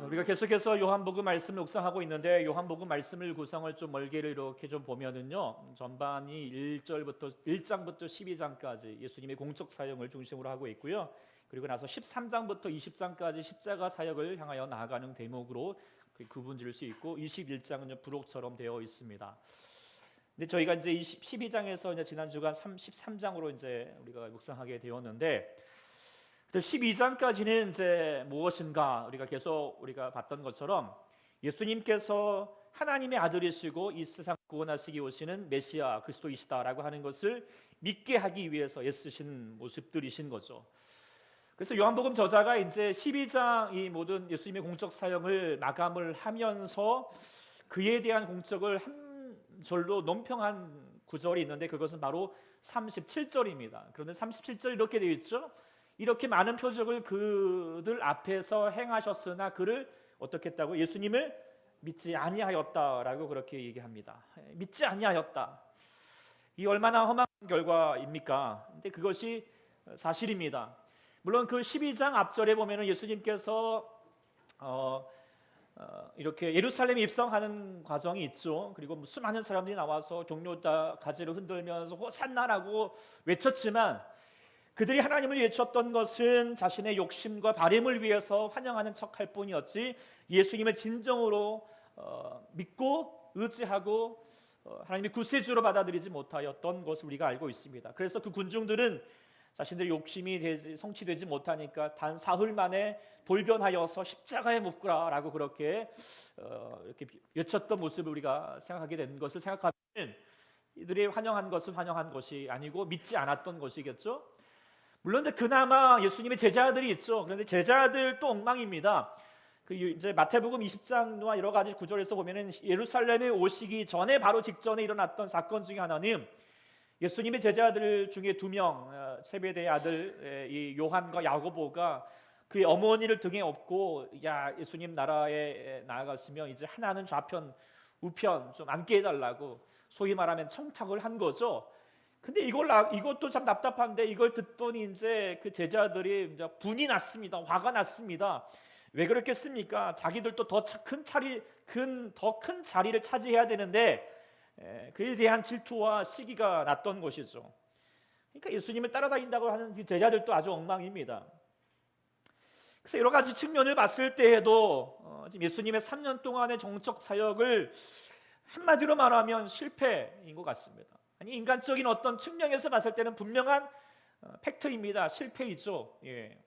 우리가 계속해서 요한복음 말씀을 묵상하고 있는데 요한복음 말씀을 구성을 좀 멀게 이렇게 좀 보면은요, 전반이 1장부터 12장까지 예수님의 공적 사역을 중심으로 하고 있고요. 그리고 나서 13장부터 20장까지 십자가 사역을 향하여 나아가는 대목으로 구분지을 수 있고 21장은 부록처럼 되어 있습니다. 근데 저희가 이제 12장에서 이제 지난 주간 13장으로 이제 우리가 묵상하게 되었는데 12장까지는 이제 무엇인가 우리가 계속 우리가 봤던 것처럼 예수님께서 하나님의 아들이시고 이 세상 구원하시기 오시는 메시아 그리스도이시다라고 하는 것을 믿게 하기 위해서 애쓰신 모습들이신 거죠. 그래서 요한복음 저자가 이제 12장 이 모든 예수님의 공적 사역을 마감을 하면서 그에 대한 공적을 한 절로 논평한 구절이 있는데 그것은 바로 37절입니다. 그런데 37절 이렇게 되어 있죠. 이렇게 많은 표적을 그들 앞에서 행하셨으나 그를 어떻게 했다고? 예수님을 믿지 아니하였다라고 그렇게 얘기합니다. 믿지 아니하였다. 이 얼마나 험한 결과입니까? 근데 그것이 사실입니다. 물론 그 12장 앞절에 보면은 예수님께서 이렇게 예루살렘에 입성하는 과정이 있죠. 그리고 수많은 사람들이 나와서 종려다 가지를 흔들면서 호산나라고 외쳤지만 그들이 하나님을 외쳤던 것은 자신의 욕심과 바램을 위해서 환영하는 척할 뿐이었지 예수님을 진정으로 믿고 의지하고 하나님의 구세주로 받아들이지 못하였던 것을 우리가 알고 있습니다. 그래서 그 군중들은 자신들의 욕심이 성취되지 못하니까 단 사흘 만에 돌변하여서 십자가에 묶으라라고 그렇게 이렇게 외쳤던 모습을 우리가 생각하게 된 것을 생각하면 이들이 환영한 것은 환영한 것이 아니고 믿지 않았던 것이겠죠. 물론 그나마 예수님의 제자들이 있죠. 그런데 제자들도 엉망입니다. 그 이제 마태복음 20장과 여러 가지 구절에서 보면은 예루살렘에 오시기 전에 바로 직전에 일어났던 사건 중에 하나는 예수님의 제자들 중에 2명 세베대의 아들 이 요한과 야고보가 그의 어머니를 등에 업고 야 예수님 나라에 나아갔으면 이제 하나는 좌편 우편 좀 앉게 해달라고 소위 말하면 청탁을 한 거죠. 근데 이것도 참 답답한데 이걸 듣더니 이제 그 제자들이 이제 분이 났습니다. 화가 났습니다. 왜 그렇겠습니까? 자기들도 더 큰 자리를 차지해야 되는데 그에 대한 질투와 시기가 났던 것이죠. 그러니까 예수님을 따라다닌다고 하는 그 제자들도 아주 엉망입니다. 그래서 여러 가지 측면을 봤을 때에도 지금 예수님의 3년 동안의 정적 사역을 한마디로 말하면 실패인 것 같습니다. 아니 인간적인 어떤 측면에서 봤을 때는 분명한 팩트입니다. 실패이죠. 예.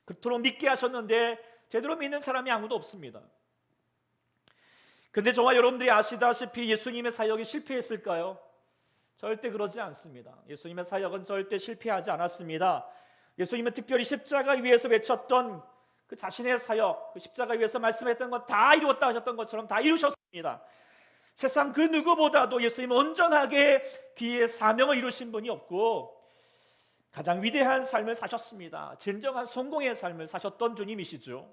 그토록 믿게 하셨는데 제대로 믿는 사람이 아무도 없습니다. 그런데 저와 여러분들이 아시다시피 예수님의 사역이 실패했을까요? 절대 그러지 않습니다. 예수님의 사역은 절대 실패하지 않았습니다. 예수님은 특별히 십자가 위에서 외쳤던 그 자신의 사역, 그 십자가 위에서 말씀했던 것 다 이루었다 하셨던 것처럼 다 이루셨습니다. 세상 그 누구보다도 예수님은 온전하게 그의 사명을 이루신 분이 없고 가장 위대한 삶을 사셨습니다. 진정한 성공의 삶을 사셨던 주님이시죠.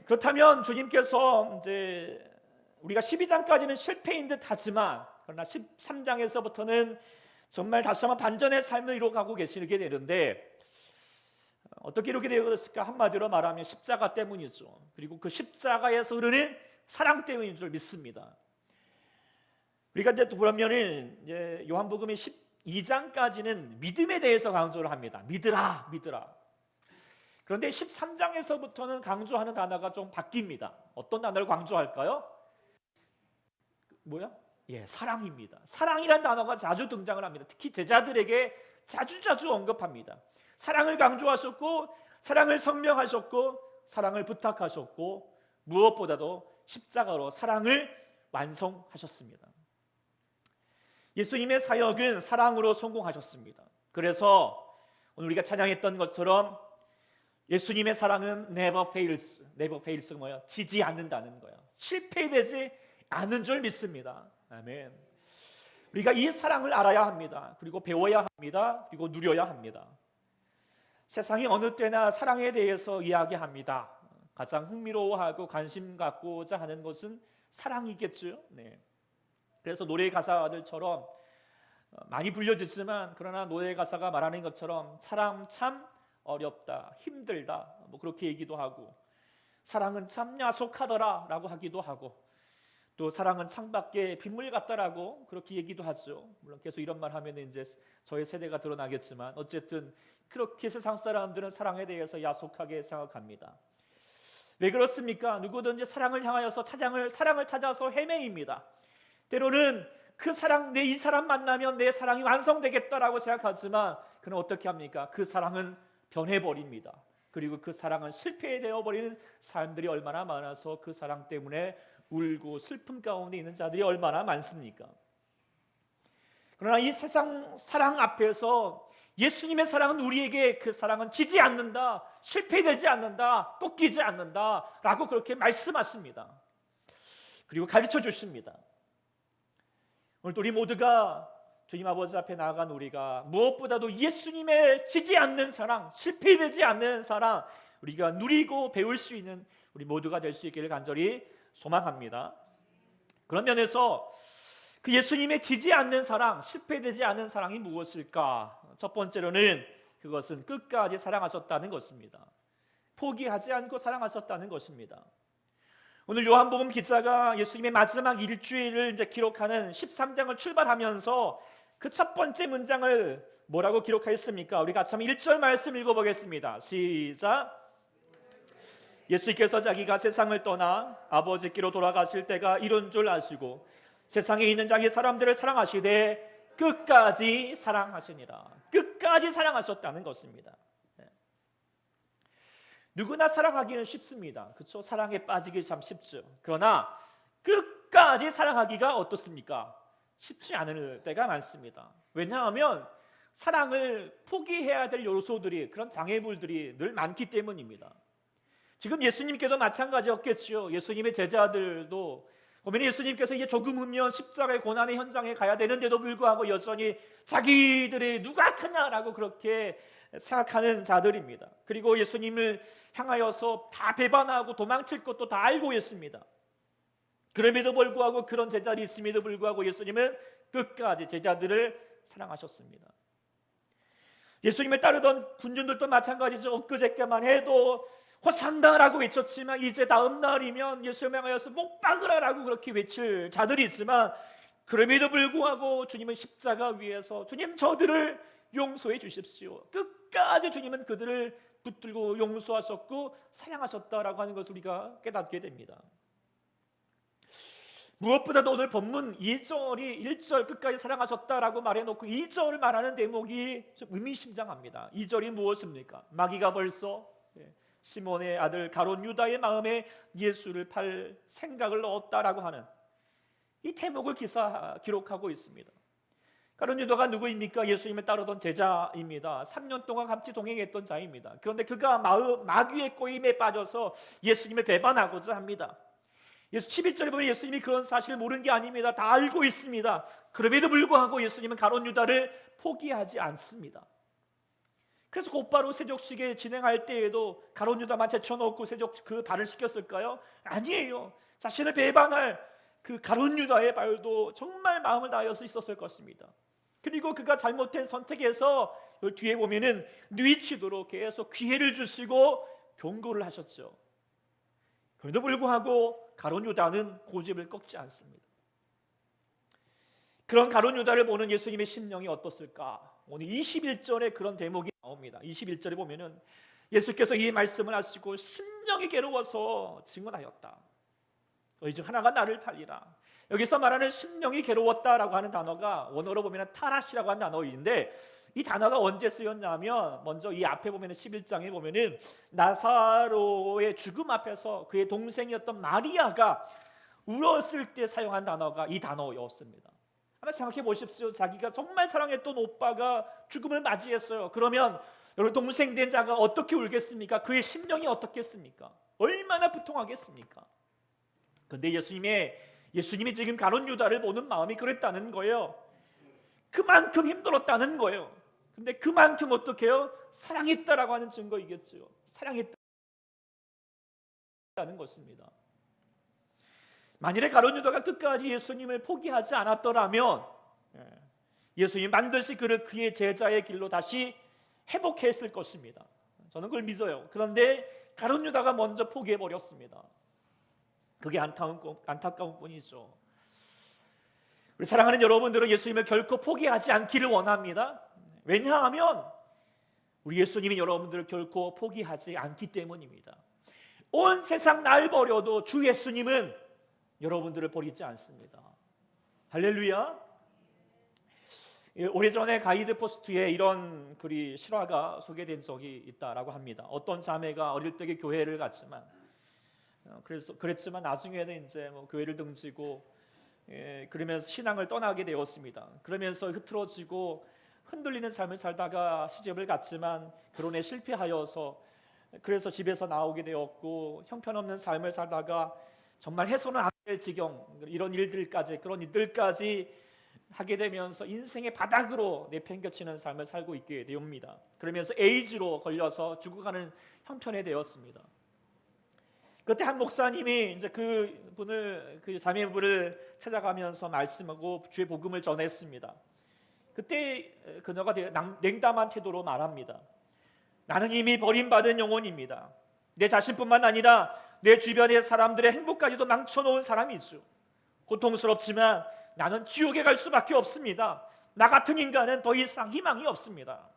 그렇다면 주님께서 이제 우리가 12장까지는 실패인 듯 하지만 그러나 13장에서부터는 정말 다시 한번 반전의 삶을 이루어가고 계시게 되는데 어떻게 이렇게 되었을까? 한마디로 말하면 십자가 때문이죠. 그리고 그 십자가에서 흐르는 사랑 때문인 줄 믿습니다. 우리가 이제 보면은 이제 요한복음의 12장까지는 믿음에 대해서 강조를 합니다. 믿으라, 믿으라. 그런데 13장에서부터는 강조하는 단어가 좀 바뀝니다. 어떤 단어를 강조할까요? 뭐야? 예, 사랑입니다. 사랑이란 단어가 자주 등장을 합니다. 특히 제자들에게 자주자주 언급합니다. 사랑을 강조하셨고, 사랑을 설명하셨고, 사랑을 부탁하셨고, 무엇보다도 십자가로 사랑을 완성하셨습니다. 예수님의 사역은 사랑으로 성공하셨습니다. 그래서 오늘 우리가 찬양했던 것처럼 예수님의 사랑은 never fails. never fails가 뭐야? 지지 않는다는 거야. 실패되지 않은 줄 믿습니다. 아멘. 우리가 이 사랑을 알아야 합니다. 그리고 배워야 합니다. 그리고 누려야 합니다. 세상이 어느 때나 사랑에 대해서 이야기합니다. 가장 흥미로워하고 관심 갖고자 하는 것은 사랑이겠죠. 네. 그래서 노래 가사들처럼 많이 불려지지만 그러나 노래 가사가 말하는 것처럼 사람 참 어렵다, 힘들다, 뭐 그렇게 얘기도 하고, 사랑은 참 야속하더라라고 하기도 하고, 또 사랑은 창밖에 빗물 같다라고 그렇게 얘기도 하죠. 물론 계속 이런 말 하면 이제 저의 세대가 드러나겠지만, 어쨌든 그렇게 세상 사람들은 사랑에 대해서 야속하게 생각합니다. 왜 그렇습니까? 누구든지 사랑을 향하여서 사랑을 찾아서 헤매입니다. 때로는 그 사랑, 이 사람 만나면 내 사랑이 완성되겠다라고 생각하지만, 그는 어떻게 합니까? 그 사랑은 변해버립니다. 그리고 그 사랑은 실패되어 버리는 사람들이 얼마나 많아서 그 사랑 때문에 울고 슬픔 가운데 있는 자들이 얼마나 많습니까? 그러나 이 세상 사랑 앞에서 예수님의 사랑은 우리에게 그 사랑은 지지 않는다, 실패되지 않는다, 꺾이지 않는다 라고 그렇게 말씀하십니다. 그리고 가르쳐 주십니다. 오늘 우리 모두가 주님 아버지 앞에 나아간 우리가 무엇보다도 예수님의 지지 않는 사랑, 실패되지 않는 사랑, 우리가 누리고 배울 수 있는 우리 모두가 될 수 있기를 간절히 소망합니다. 그런 면에서 그 예수님의 지지 않는 사랑, 실패되지 않는 사랑이 무엇일까? 첫 번째로는 그것은 끝까지 사랑하셨다는 것입니다. 포기하지 않고 사랑하셨다는 것입니다. 오늘 요한복음 기자가 예수님의 마지막 일주일을 이제 기록하는 13장을 출발하면서 그 첫 번째 문장을 뭐라고 기록하였습니까? 우리 같이 한번 1절 말씀 읽어보겠습니다. 시작. 예수께서 자기가 세상을 떠나 아버지께로 돌아가실 때가 이른 줄 아시고 세상에 있는 자기 사람들을 사랑하시되 끝까지 사랑하시니라. 끝까지 사랑하셨다는 것입니다. 누구나 사랑하기는 쉽습니다. 그렇죠? 사랑에 빠지기 참 쉽죠. 그러나 끝까지 사랑하기가 어떻습니까? 쉽지 않을 때가 많습니다. 왜냐하면 사랑을 포기해야 될 요소들이, 그런 장애물들이 늘 많기 때문입니다. 지금 예수님께도 마찬가지였겠죠. 예수님의 제자들도 보면 예수님께서 이제 조금 후면 십자가의 고난의 현장에 가야 되는데도 불구하고 여전히 자기들의 누가 크냐라고 그렇게 생각하는 자들입니다. 그리고 예수님을 향하여서 다 배반하고 도망칠 것도 다 알고 있습니다. 그럼에도 불구하고 그런 제자들이 있음에도 불구하고 예수님은 끝까지 제자들을 사랑하셨습니다. 예수님을 따르던 군중들도 마찬가지죠. 엊그저께만 해도 호산나라고 외쳤지만 이제 다음 날이면 예수님을 향하여서 못 박으라라고 그렇게 외칠 자들이 있지만, 그럼에도 불구하고 주님은 십자가 위에서 주님 저들을 용서해 주십시오. 끝까지 주님은 그들을 붙들고 용서하셨고 사랑하셨다라고 하는 것을 우리가 깨닫게 됩니다. 무엇보다도 오늘 본문 2절이 1절 끝까지 사랑하셨다라고 말해놓고 2절을 말하는 대목이 좀 의미심장합니다. 2절이 무엇입니까? 마귀가 벌써 시몬의 아들 가룟 유다의 마음에 예수를 팔 생각을 넣었다라고 하는 이 대목을 기록하고 있습니다. 가룟 유다가 누구입니까? 예수님을 따르던 제자입니다. 3년 동안 같이 동행했던 자입니다. 그런데 그가 마귀의 꼬임에 빠져서 예수님을 배반하고자 합니다. 11절에 보면 예수님이 그런 사실을 모르는 게 아닙니다. 다 알고 있습니다. 그럼에도 불구하고 예수님은 가룟 유다를 포기하지 않습니다. 그래서 곧바로 세족식에 진행할 때에도 가룟 유다만 제쳐놓고 그 발을 씻겼을까요? 아니에요. 자신을 배반할 그 가룟 유다의 발도 정말 마음을 다하여서 있었을 것입니다. 그리고 그가 잘못된 선택에서 뒤에 보면은 뉘치도록 계속 기회를 주시고 경고를 하셨죠. 그럼에도 불구하고 가룟 유다는 고집을 꺾지 않습니다. 그런 가룟 유다를 보는 예수님의 심령이 어떻을까? 오늘 21절에 그런 대목이 나옵니다. 21절에 보면은 예수께서 이 말씀을 하시고 심령이 괴로워서 증언하였다. 너희 중 하나가 나를 팔리라. 여기서 말하는 심령이 괴로웠다라고 하는 단어가 원어로 보면 타라시라고 하는 단어인데, 이 단어가 언제 쓰였냐면 먼저 이 앞에 보면 11장에 보면은 나사로의 죽음 앞에서 그의 동생이었던 마리아가 울었을 때 사용한 단어가 이 단어였습니다. 한번 생각해 보십시오. 자기가 정말 사랑했던 오빠가 죽음을 맞이했어요. 그러면 여러분 동생 된 자가 어떻게 울겠습니까? 그의 심령이 어떻겠습니까? 얼마나 부통하겠습니까? 그런데 예수님이 지금 가룟 유다를 보는 마음이 그랬다는 거예요. 그만큼 힘들었다는 거예요. 근데 그만큼 어떻게 해요? 사랑했다라고 하는 증거이겠죠. 사랑했다는 것입니다. 만일에 가룟 유다가 끝까지 예수님을 포기하지 않았더라면 예수님 반드시 그를 그의 제자의 길로 다시 회복했을 것입니다. 저는 그걸 믿어요. 그런데 가룟 유다가 먼저 포기해 버렸습니다. 그게 안타까운 뿐이죠. 우리 사랑하는 여러분들은 예수님을 결코 포기하지 않기를 원합니다. 왜냐하면 우리 예수님이 여러분들을 결코 포기하지 않기 때문입니다. 온 세상 날 버려도 주 예수님은 여러분들을 버리지 않습니다. 할렐루야. 오래전에 가이드 포스트에 이런 글이 실화가 소개된 적이 있다라고 합니다. 어떤 자매가 어릴 때 교회를 갔지만 그랬지만 나중에는 이제 교회를 등지고 그러면서 신앙을 떠나게 되었습니다. 그러면서 흐트러지고 흔들리는 삶을 살다가 시집을 갔지만 결혼에 실패하여서 그래서 집에서 나오게 되었고 형편없는 삶을 살다가 정말 해서는 안 될 지경 그런 일들까지 하게 되면서 인생의 바닥으로 내팽겨치는 삶을 살고 있게 됩니다. 그러면서 에이즈로 걸려서 죽어가는 형편에 되었습니다. 그때 한 목사님이 이제 그 자매분을 찾아가면서 말씀하고 주의 복음을 전했습니다. 그때 그녀가 냉담한 태도로 말합니다. 나는 이미 버림받은 영혼입니다. 내 자신뿐만 아니라 내 주변의 사람들의 행복까지도 망쳐놓은 사람이죠. 고통스럽지만 나는 지옥에 갈 수밖에 없습니다. 나 같은 인간은 더 이상 희망이 없습니다.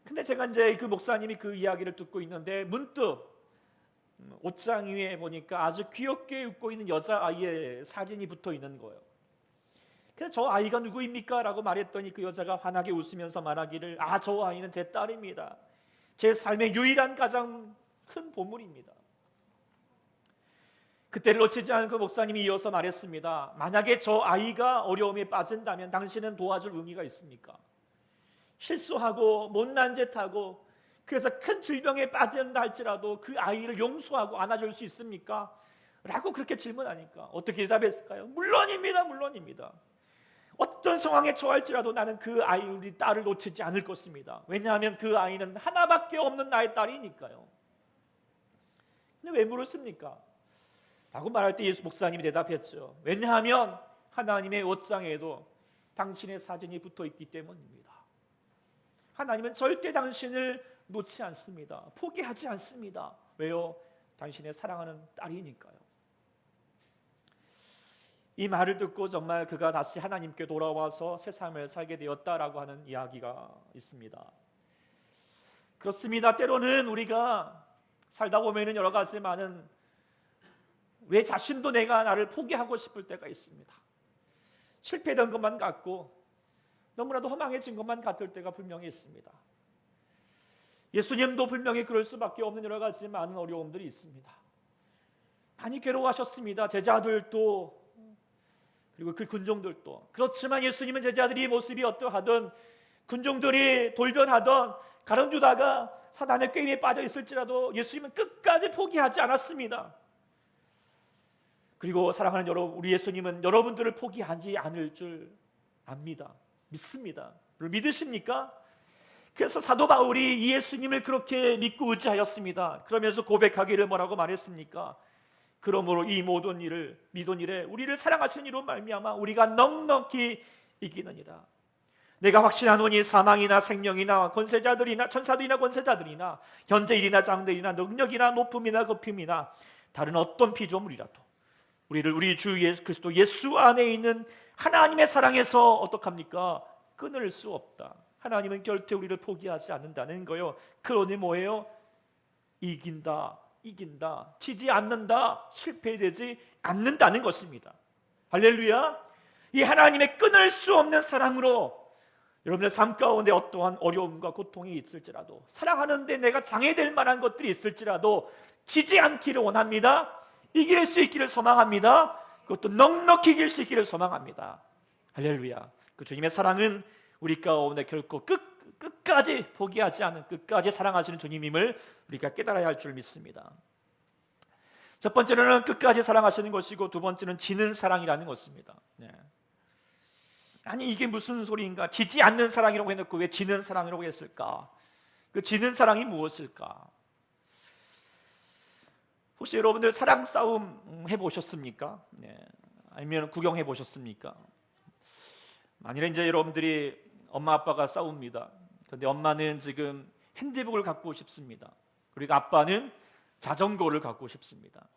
근데 제가 이제 그 목사님이 그 이야기를 듣고 있는데 문득 옷장 위에 보니까 아주 귀엽게 웃고 있는 여자아이의 사진이 붙어 있는 거예요. 그래서 저 아이가 누구입니까? 라고 말했더니 그 여자가 환하게 웃으면서 말하기를 저 아이는 제 딸입니다. 제 삶의 유일한 가장 큰 보물입니다. 그때를 놓치지 않은 그 목사님이 이어서 말했습니다. 만약에 저 아이가 어려움에 빠진다면 당신은 도와줄 의미가 있습니까? 실수하고 못난 짓 하고 그래서 큰 질병에 빠진다 할지라도 그 아이를 용서하고 안아줄 수 있습니까? 라고 그렇게 질문하니까 어떻게 대답했을까요? 물론입니다. 물론입니다. 어떤 상황에 처할지라도 나는 그 아이 우리 딸을 놓치지 않을 것입니다. 왜냐하면 그 아이는 하나밖에 없는 나의 딸이니까요. 근데 왜 물었습니까? 라고 말할 때 예수 목사님이 대답했죠. 왜냐하면 하나님의 옷장에도 당신의 사진이 붙어 있기 때문입니다. 하나님은 절대 당신을 놓지 않습니다. 포기하지 않습니다. 왜요? 당신의 사랑하는 딸이니까요. 이 말을 듣고 정말 그가 다시 하나님께 돌아와서 새 삶을 살게 되었다라고 하는 이야기가 있습니다. 그렇습니다. 때로는 우리가 살다 보면은 여러 가지 많은 왜 자신도 내가 나를 포기하고 싶을 때가 있습니다. 실패된 것만 같고 너무나도 허망해진 것만 같을 때가 분명히 있습니다. 예수님도 분명히 그럴 수밖에 없는 여러 가지 많은 어려움들이 있습니다. 많이 괴로워하셨습니다. 제자들도 그리고 그 군종들도. 그렇지만 예수님은 제자들이 모습이 어떠하든 군종들이 돌변하던 가룟 유다가 사단의 꾀임에 빠져 있을지라도 예수님은 끝까지 포기하지 않았습니다. 그리고 사랑하는 여러분, 우리 예수님은 여러분들을 포기하지 않을 줄 압니다. 믿습니다. 믿으십니까? 그래서 사도 바울이 이 예수님을 그렇게 믿고 의지하였습니다. 그러면서 고백하기를 뭐라고 말했습니까? 그러므로 이 모든 일을 믿은 일에 우리를 사랑하시는 이로 말미암아 우리가 넉넉히 이기느니라. 내가 확신하노니 사망이나 생명이나 권세자들이나 천사들이나 권세자들이나 현재 일이나 장래일이나 능력이나 높음이나 급힘이나 다른 어떤 피조물이라도 우리를 우리 주 예수 그리스도 예수 안에 있는 하나님의 사랑에서 어떡합니까? 끊을 수 없다. 하나님은 절대 우리를 포기하지 않는다는 거요. 그러니 뭐예요? 이긴다, 지지 않는다, 실패되지 않는다는 것입니다. 할렐루야. 이 하나님의 끊을 수 없는 사랑으로 여러분의 삶 가운데 어떠한 어려움과 고통이 있을지라도, 사랑하는데 내가 장애될 만한 것들이 있을지라도 지지 않기를 원합니다. 이길 수 있기를 소망합니다. 그것도 넉넉히 이길 수 있기를 소망합니다. 할렐루야. 그 주님의 사랑은 우리 가운데 결코 끝까지 포기하지 않은, 끝까지 사랑하시는 주님임을 우리가 깨달아야 할 줄 믿습니다. 첫 번째는 끝까지 사랑하시는 것이고, 두 번째는 지는 사랑이라는 것입니다. 아니 이게 무슨 소리인가? 지지 않는 사랑이라고 해놓고 왜 지는 사랑이라고 했을까? 그 지는 사랑이 무엇일까? 혹시 여러분들 사랑 싸움 해보셨습니까? 아니면 구경해 보셨습니까? 만일에 이제 여러분들이 엄마 아빠가 싸웁니다. 그런데 엄마는 지금 핸드백을 갖고 싶습니다. 그리고 아빠는 자전거를 갖고 싶습니다.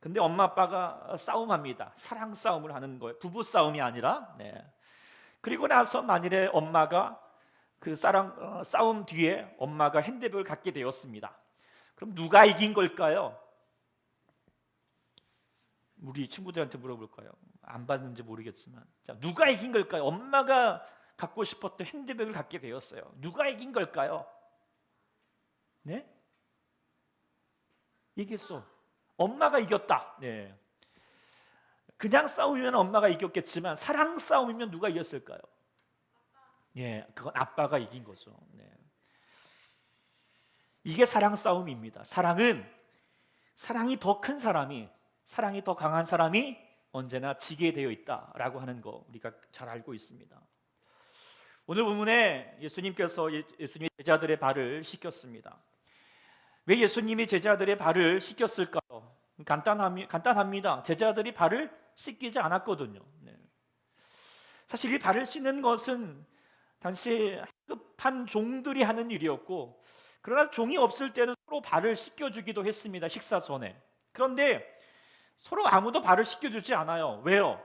근데 엄마 아빠가 싸움합니다. 사랑 싸움을 하는 거예요. 부부 싸움이 아니라. 그리고 나서 만일에 엄마가 그 싸움 뒤에 엄마가 핸드백을 갖게 되었습니다. 그럼 누가 이긴 걸까요? 우리 친구들한테 물어볼까요? 안 받는지 모르겠지만, 자, 누가 이긴 걸까요? 엄마가 갖고 싶었던 핸드백을 갖게 되었어요. 누가 이긴 걸까요? 네? 이겼어. 엄마가 이겼다. 그냥 싸우면 엄마가 이겼겠지만 사랑 싸움이면 누가 이겼을까요? 그건 아빠가 이긴 거죠. 이게 사랑 싸움입니다. 사랑이 더 큰 사람이, 사랑이 더 강한 사람이 언제나 지게 되어 있다라고 하는 거 우리가 잘 알고 있습니다. 오늘 본문에 예수님께서 예수님의 제자들의 발을 씻겼습니다. 왜 예수님이 제자들의 발을 씻겼을까요? 간단합니다. 제자들이 발을 씻기지 않았거든요. 사실 이 발을 씻는 것은 당시 급한 종들이 하는 일이었고, 그러나 종이 없을 때는 서로 발을 씻겨주기도 했습니다. 식사 전에. 그런데 서로 아무도 발을 씻겨주지 않아요. 왜요?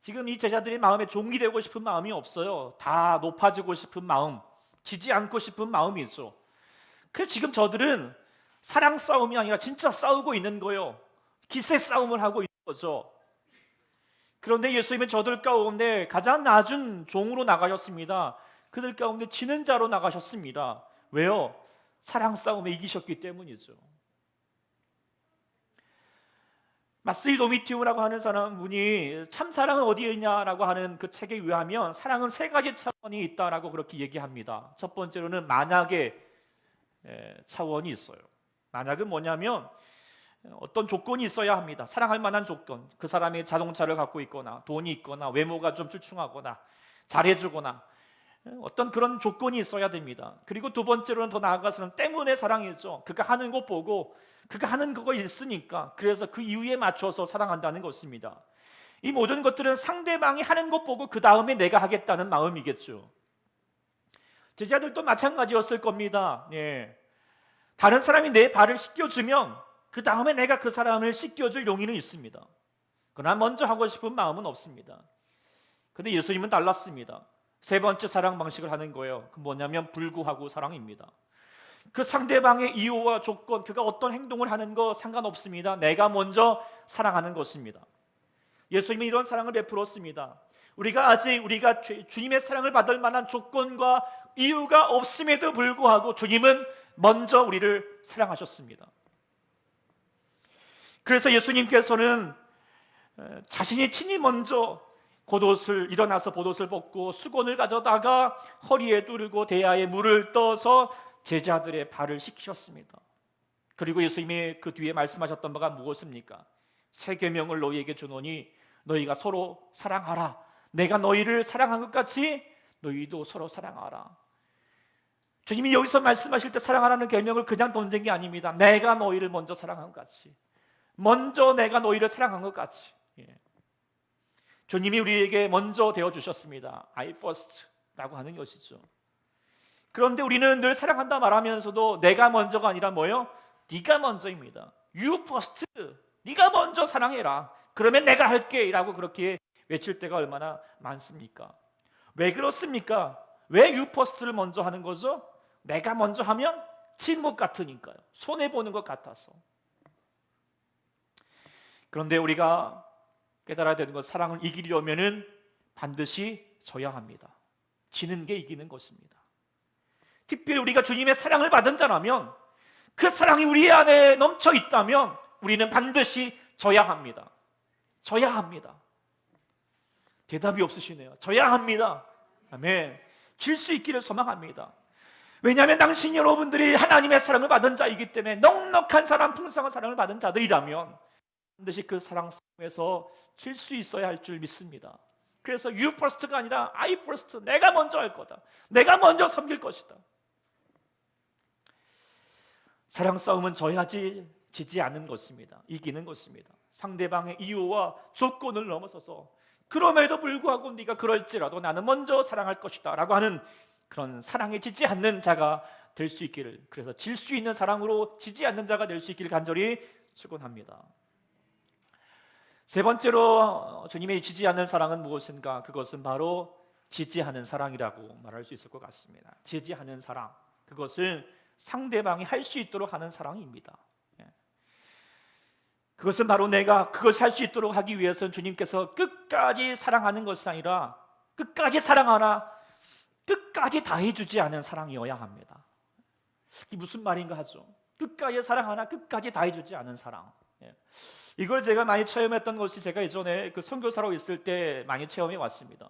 지금 이 제자들이 마음에 종이 되고 싶은 마음이 없어요. 다 높아지고 싶은 마음, 지지 않고 싶은 마음이 있어. 그래서 지금 저들은 사랑 싸움이 아니라 진짜 싸우고 있는 거예요. 기세 싸움을 하고 있는 거죠. 그런데 예수님은 저들 가운데 가장 낮은 종으로 나가셨습니다. 그들 가운데 지는 자로 나가셨습니다. 왜요? 사랑 싸움에 이기셨기 때문이죠. 마스이 도미티우라고 하는 사람분이 참 사랑은 어디에 있냐라고 하는 그 책에 의하면 사랑은 세 가지 차원이 있다라고 그렇게 얘기합니다. 첫 번째로는 만약의 차원이 있어요. 만약은 뭐냐면 어떤 조건이 있어야 합니다. 사랑할 만한 조건. 그 사람이 자동차를 갖고 있거나 돈이 있거나 외모가 좀 출중하거나 잘해주거나 어떤 그런 조건이 있어야 됩니다. 그리고 두 번째로는 더 나아가서는 때문에 사랑이죠. 그가 하는 거 보고 그가 하는 거가 있으니까 그래서 그 이유에 맞춰서 사랑한다는 것입니다. 이 모든 것들은 상대방이 하는 것 보고 그 다음에 내가 하겠다는 마음이겠죠. 제자들도 마찬가지였을 겁니다. 다른 사람이 내 발을 씻겨주면 그 다음에 내가 그 사람을 씻겨줄 용의는 있습니다. 그러나 먼저 하고 싶은 마음은 없습니다. 그런데 예수님은 달랐습니다. 세 번째 사랑 방식을 하는 거예요. 그 뭐냐면 불구하고 사랑입니다. 그 상대방의 이유와 조건, 그가 어떤 행동을 하는 거 상관없습니다. 내가 먼저 사랑하는 것입니다. 예수님이 이런 사랑을 베풀었습니다. 우리가 주님의 사랑을 받을 만한 조건과 이유가 없음에도 불구하고 주님은 먼저 우리를 사랑하셨습니다. 그래서 예수님께서는 자신이 친히 먼저 일어나서 겉옷을 벗고 수건을 가져다가 허리에 두르고 대야에 물을 떠서 제자들의 발을 씻기셨습니다. 그리고 예수님이 그 뒤에 말씀하셨던 바가 무엇입니까? 새 계명을 너희에게 주노니 너희가 서로 사랑하라. 내가 너희를 사랑한 것 같이 너희도 서로 사랑하라. 주님이 여기서 말씀하실 때 사랑하라는 계명을 그냥 던진 게 아닙니다. 내가 너희를 먼저 사랑한 것 같이, 먼저 내가 너희를 사랑한 것 같이. 주님이 우리에게 먼저 되어주셨습니다. I first라고 하는 것이죠. 그런데 우리는 늘 사랑한다 말하면서도 내가 먼저가 아니라 뭐예요? 네가 먼저입니다. You first. 네가 먼저 사랑해라. 그러면 내가 할게 라고 그렇게 외칠 때가 얼마나 많습니까? 왜 그렇습니까? 왜 You first를 먼저 하는 거죠? 내가 먼저 하면 침묵 같으니까요. 손해보는 것 같아서. 그런데 우리가 깨달아야 되는 것, 사랑을 이기려면은 반드시 져야 합니다. 지는 게 이기는 것입니다. 특별히 우리가 주님의 사랑을 받은 자라면, 그 사랑이 우리 안에 넘쳐 있다면 우리는 반드시 져야 합니다. 져야 합니다. 대답이 없으시네요. 져야 합니다. 아멘. 질 수 있기를 소망합니다. 왜냐하면 당신 여러분들이 하나님의 사랑을 받은 자이기 때문에, 넉넉한 사랑, 풍성한 사랑을 받은 자들이라면 반드시 그 사랑 싸움에서 질 수 있어야 할 줄 믿습니다. 그래서 You first가 아니라 I first, 내가 먼저 할 거다. 내가 먼저 섬길 것이다. 사랑 싸움은 져야지 지지 않는 것입니다. 이기는 것입니다. 상대방의 이유와 조건을 넘어서서 그럼에도 불구하고 네가 그럴지라도 나는 먼저 사랑할 것이다 라고 하는 그런 사랑에 지지 않는 자가 될 수 있기를, 그래서 질 수 있는 사랑으로 지지 않는 자가 될 수 있기를 간절히 축원합니다. 세 번째로 주님의 지지 않는 사랑은 무엇인가? 그것은 바로 지지하는 사랑이라고 말할 수 있을 것 같습니다. 지지하는 사랑, 그것은 상대방이 할 수 있도록 하는 사랑입니다. 그것은 바로 내가 그것을 할 수 있도록 하기 위해서는 주님께서 끝까지 사랑하는 것이 아니라 끝까지 사랑하나 끝까지 다해주지 않은 사랑이어야 합니다. 이게 무슨 말인가 하죠. 끝까지 사랑하나 끝까지 다해주지 않은 사랑. 이걸 제가 많이 체험했던 것이, 제가 예전에 그 선교사로 있을 때 많이 체험해 왔습니다.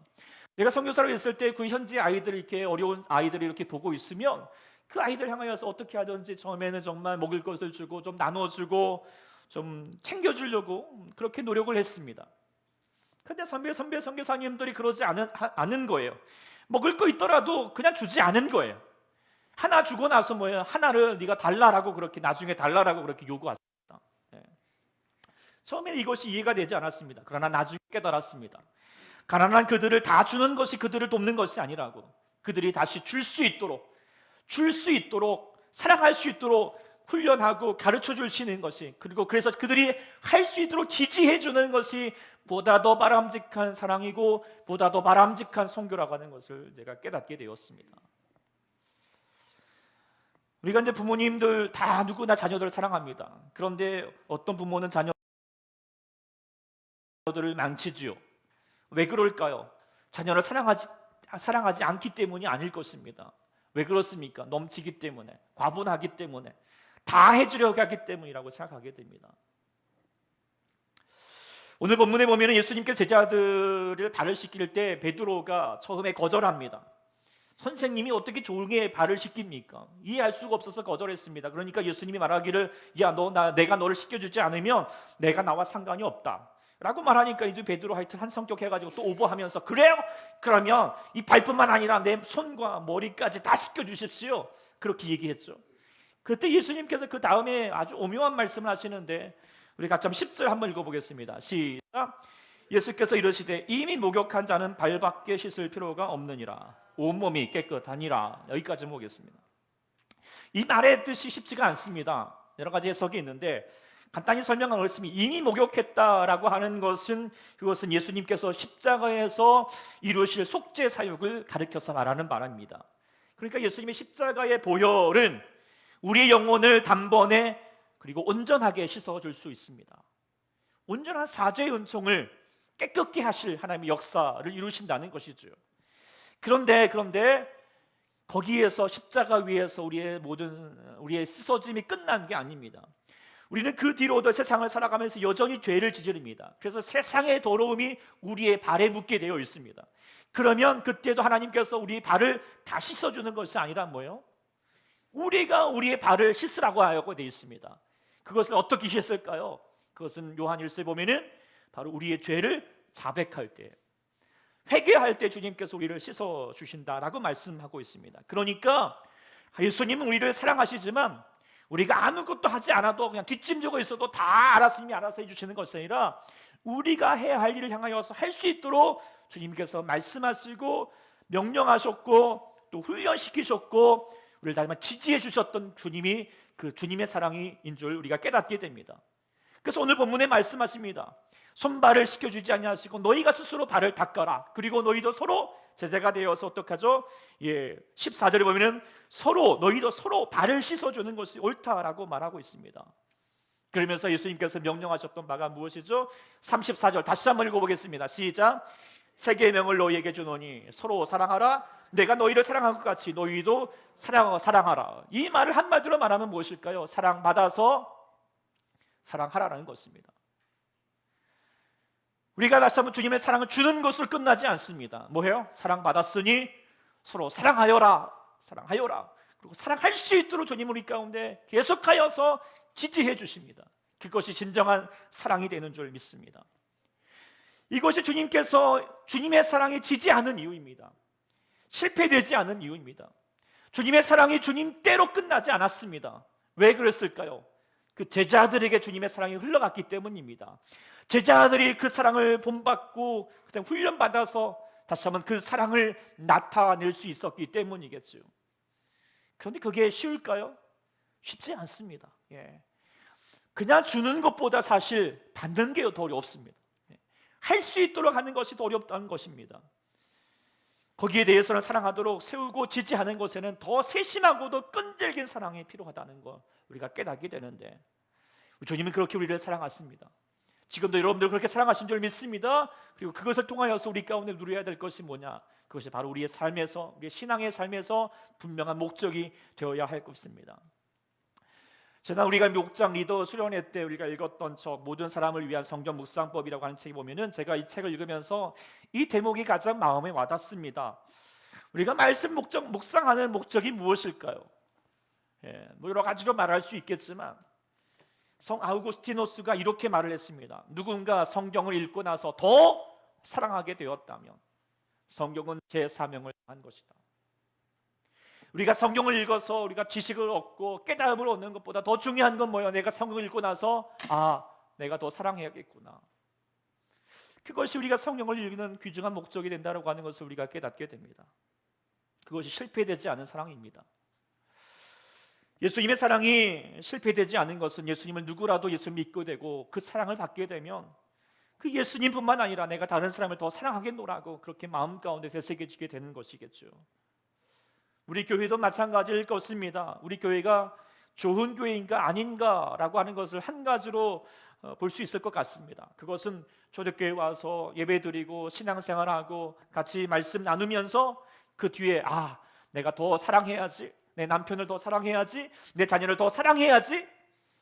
내가 선교사로 있을 때 그 현지 아이들, 이렇게 어려운 아이들이 이렇게 보고 있으면 그 아이들 향하여서 어떻게 하든지 처음에는 정말 먹을 것을 주고 좀 나눠주고 좀 챙겨주려고 그렇게 노력을 했습니다. 그런데 선교사님들이 그러지 않은 거예요. 먹을 거 있더라도 그냥 주지 않은 거예요. 하나 주고 나서 뭐예요? 하나를 네가 달라라고, 그렇게 나중에 달라라고 그렇게 요구하셨다. 처음에 이것이 이해가 되지 않았습니다. 그러나 나중에 깨달았습니다. 가난한 그들을 다 주는 것이 그들을 돕는 것이 아니라고, 그들이 다시 줄 수 있도록 사랑할 수 있도록 훈련하고 가르쳐 주시는 것이, 그리고 그래서 그들이 할 수 있도록 지지해 주는 것이 보다 더 바람직한 사랑이고 보다 더 바람직한 선교라고 하는 것을 제가 깨닫게 되었습니다. 우리가 이제 부모님들 다 누구나 자녀들을 사랑합니다. 그런데 어떤 부모는 자녀들을 망치지요. 왜 그럴까요? 자녀를 사랑하지 않기 때문이 아닐 것입니다. 왜 그렇습니까? 넘치기 때문에, 과분하기 때문에, 다 해주려고 하기 때문이라고 생각하게 됩니다. 오늘 본문에 보면 예수님께서 제자들을 발을 씻길 때 베드로가 처음에 거절합니다. 선생님이 어떻게 조용히 발을 씻깁니까? 이해할 수가 없어서 거절했습니다. 그러니까 예수님이 말하기를, 내가 너를 씻겨주지 않으면 내가 나와 상관이 없다 라고 말하니까 이제 베드로 하여튼 한 성격 해가지고 또 오버하면서, 그래요? 그러면 이 발뿐만 아니라 내 손과 머리까지 다 씻겨주십시오, 그렇게 얘기했죠. 그때 예수님께서 그 다음에 아주 오묘한 말씀을 하시는데, 우리 같이 10절 한번 읽어보겠습니다. 시작. 예수께서 이르시되 이미 목욕한 자는 발밖에 씻을 필요가 없느니라, 온몸이 깨끗하니라. 여기까지 보겠습니다. 이 말의 뜻이 쉽지가 않습니다. 여러 가지 해석이 있는데 간단히 설명을 하겠습니다. 이미 목욕했다라고 하는 것은, 그것은 예수님께서 십자가에서 이루실 속죄 사역을 가르쳐서 말하는 바랍니다. 그러니까 예수님의 십자가의 보혈은 우리의 영혼을 단번에 그리고 온전하게 씻어줄 수 있습니다. 온전한 사죄의 은총을 깨끗게 하실 하나님의 역사를 이루신다는 것이죠. 그런데 거기에서, 십자가 위에서 우리의 씻어짐이 끝난 게 아닙니다. 우리는 그 뒤로도 세상을 살아가면서 여전히 죄를 저지릅니다. 그래서 세상의 더러움이 우리의 발에 묻게 되어 있습니다. 그러면 그때도 하나님께서 우리 발을 다 씻어주는 것이 아니라 뭐예요? 우리가 우리의 발을 씻으라고 하고 되어 있습니다. 그것을 어떻게 씻을까요? 그것은 요한 1서에 보면은 바로 우리의 죄를 자백할 때, 회개할 때 주님께서 우리를 씻어 주신다라고 말씀하고 있습니다. 그러니까 예수님은 우리를 사랑하시지만 우리가 아무것도 하지 않아도 그냥 뒷짐지고 있어도 다 알아서 이미 알아서 해주시는 것이 아니라 우리가 해야 할 일을 향하여서 할 수 있도록 주님께서 말씀하시고 명령하셨고 또 훈련시키셨고 우리를 다시 지지해 주셨던 주님이, 그 주님의 사랑인 줄 우리가 깨닫게 됩니다. 그래서 오늘 본문에 말씀하십니다. 손발을 씻겨주지 아니하시고 너희가 스스로 발을 닦아라. 그리고 너희도 서로 제자가 되어서 어떡하죠? 14절에 보면은 너희도 서로 발을 씻어주는 것이 옳다라고 말하고 있습니다. 그러면서 예수님께서 명령하셨던 바가 무엇이죠? 34절 다시 한번 읽어보겠습니다. 시작. 새 계명을 너희에게 주노니 서로 사랑하라. 내가 너희를 사랑한 것 같이 너희도 사랑하라. 이 말을 한마디로 말하면 무엇일까요? 사랑받아서 사랑하라는 것입니다. 우리가 다시 한번 주님의 사랑을 주는 것으로 끝나지 않습니다. 뭐예요? 사랑받았으니 서로 사랑하여라. 그리고 사랑할 수 있도록 주님 우리 가운데 계속하여서 지지해 주십니다. 그것이 진정한 사랑이 되는 줄 믿습니다. 이것이 주님의 사랑이 지지 않은 이유입니다. 실패되지 않은 이유입니다. 주님의 사랑이 주님대로 끝나지 않았습니다. 왜 그랬을까요? 그 제자들에게 주님의 사랑이 흘러갔기 때문입니다. 제자들이 그 사랑을 본받고 훈련받아서 다시 한번 그 사랑을 나타낼 수 있었기 때문이겠죠. 그런데 그게 쉬울까요? 쉽지 않습니다. 그냥 주는 것보다 사실 받는 게 더 어렵습니다. 할 수 있도록 하는 것이 더 어렵다는 것입니다. 거기에 대해서는 사랑하도록 세우고 지지하는 것에는 더 세심하고도 끈질긴 사랑이 필요하다는 걸 우리가 깨닫게 되는데, 주님은 그렇게 우리를 사랑하십니다. 지금도 여러분들 그렇게 사랑하신 줄 믿습니다. 그리고 그것을 통하여서 우리 가운데 누려야 될 것이 뭐냐? 그것이 바로 우리의 삶에서, 우리의 신앙의 삶에서 분명한 목적이 되어야 할 것입니다. 지난 우리가 목장 리더 수련회 때 우리가 읽었던 책 모든 사람을 위한 성경 묵상법이라고 하는 책이 보면은, 제가 이 책을 읽으면서 이 대목이 가장 마음에 와닿습니다. 우리가 말씀 묵상하는 목적이 무엇일까요? 뭐 여러 가지로 말할 수 있겠지만 성 아우구스티노스가 이렇게 말을 했습니다. 누군가 성경을 읽고 나서 더 사랑하게 되었다면 성경은 제 사명을 한 것이다. 우리가 성경을 읽어서 우리가 지식을 얻고 깨달음을 얻는 것보다 더 중요한 건 뭐예요? 내가 성경을 읽고 나서 내가 더 사랑해야겠구나. 그것이 우리가 성경을 읽는 귀중한 목적이 된다고 하는 것을 우리가 깨닫게 됩니다. 그것이 실패되지 않은 사랑입니다. 예수님의 사랑이 실패되지 않은 것은 예수님을 누구라도 예수 믿고 되고 그 사랑을 받게 되면 그 예수님뿐만 아니라 내가 다른 사람을 더 사랑하겠노라고 그렇게 마음 가운데 되새겨지게 되는 것이겠죠. 우리 교회도 마찬가지일 것입니다. 우리 교회가 좋은 교회인가 아닌가라고 하는 것을 한 가지로 볼 수 있을 것 같습니다. 그것은 초대교회에 와서 예배드리고 신앙생활하고 같이 말씀 나누면서 그 뒤에 내가 더 사랑해야지, 내 남편을 더 사랑해야지, 내 자녀를 더 사랑해야지,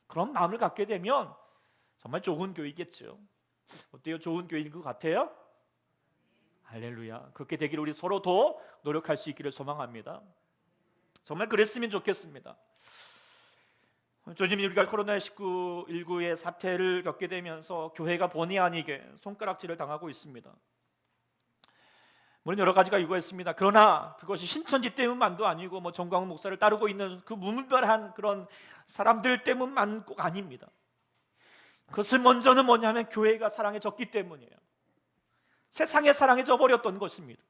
그런 마음을 갖게 되면 정말 좋은 교회겠죠. 어때요? 좋은 교회인 것 같아요? 할렐루야. 그렇게 되기를 우리 서로 더 노력할 수 있기를 소망합니다. 정말 그랬으면 좋겠습니다. 요즘 우리가 코로나19의 사태를 겪게 되면서 교회가 본의 아니게 손가락질을 당하고 있습니다. 물론 여러 가지가 이유가 있습니다. 그러나 그것이 신천지 때문만도 아니고 정광훈 목사를 따르고 있는 그 무분별한 그런 사람들 때문만 꼭 아닙니다. 그것을 먼저는 뭐냐면 교회가 사랑해졌기 때문이에요. 세상에 사랑해져 버렸던 것입니다.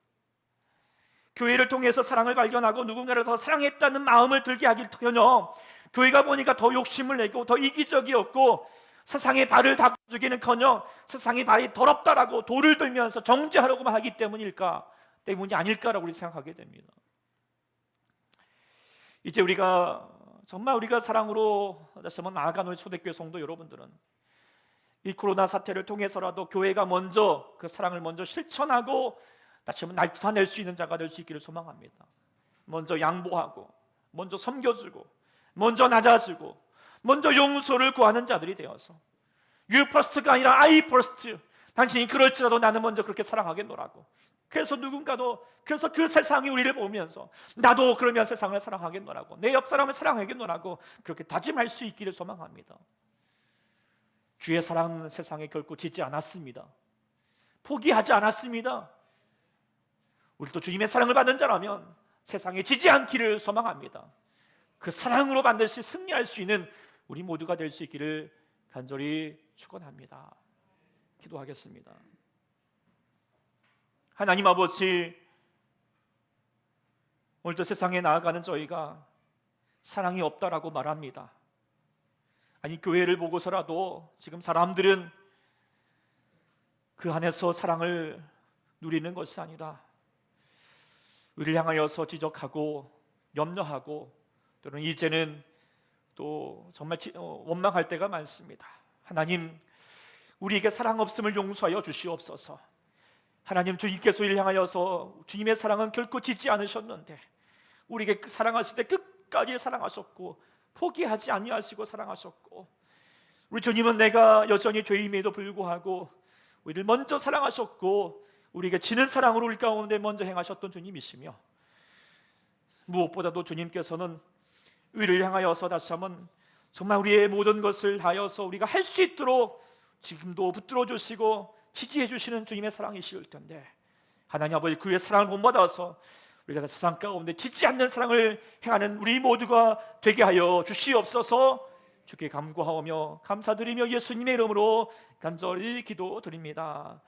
교회를 통해서 사랑을 발견하고 누군가를 더 사랑했다는 마음을 들게 하기는커녕 교회가 보니까 더 욕심을 내고 더 이기적이었고 세상에 발을 닦아주기는커녕 세상이 발이 더럽다라고 돌을 들면서 정죄하려고만 하기 때문이 아닐까라고 우리 생각하게 됩니다. 이제 정말 우리가 사랑으로 다시 한번 나아가는 우리 초대교회 성도 여러분들은 이 코로나 사태를 통해서라도 교회가 먼저 그 사랑을 먼저 실천하고 다시 한번 나타낼 수 있는 자가 될 수 있기를 소망합니다. 먼저 양보하고 먼저 섬겨주고 먼저 낮아지고 먼저 용서를 구하는 자들이 되어서 You first가 아니라 I first, 당신이 그럴지라도 나는 먼저 그렇게 사랑하겠노라고. 그래서 그래서 그 세상이 우리를 보면서 나도 그러면 세상을 사랑하겠노라고, 내 옆 사람을 사랑하겠노라고 그렇게 다짐할 수 있기를 소망합니다. 주의 사랑은 세상에 결코 지지 않았습니다. 포기하지 않았습니다. 우리도 주님의 사랑을 받은 자라면 세상에 지지 않기를 소망합니다. 그 사랑으로 반드시 승리할 수 있는 우리 모두가 될 수 있기를 간절히 축원합니다. 기도하겠습니다. 하나님 아버지, 오늘도 세상에 나아가는 저희가 사랑이 없다라고 말합니다. 아니, 교회를 보고서라도 지금 사람들은 그 안에서 사랑을 누리는 것이 아니라 우리를 향하여서 지적하고 염려하고 또는 이제는 또 정말 원망할 때가 많습니다. 하나님, 우리에게 사랑 없음을 용서하여 주시옵소서. 하나님, 주님께서 우리를 향하여서 주님의 사랑은 결코 지지 않으셨는데 우리에게 사랑하실 때 끝까지 사랑하셨고 포기하지 아니하시고 사랑하셨고, 우리 주님은 내가 여전히 죄임에도 불구하고 우리를 먼저 사랑하셨고 우리에게 지는 사랑으로 우리 가운데 먼저 행하셨던 주님이시며, 무엇보다도 주님께서는 우리를 향하여서 다시 한번 정말 우리의 모든 것을 다하여서 우리가 할 수 있도록 지금도 붙들어 주시고 지지해 주시는 주님의 사랑이실 텐데, 하나님 아버지, 그의 사랑을 본받아서 우리가 세상 가운데 지지 않는 사랑을 행하는 우리 모두가 되게 하여 주시옵소서. 주께 감구하오며 감사드리며 예수님의 이름으로 간절히 기도드립니다.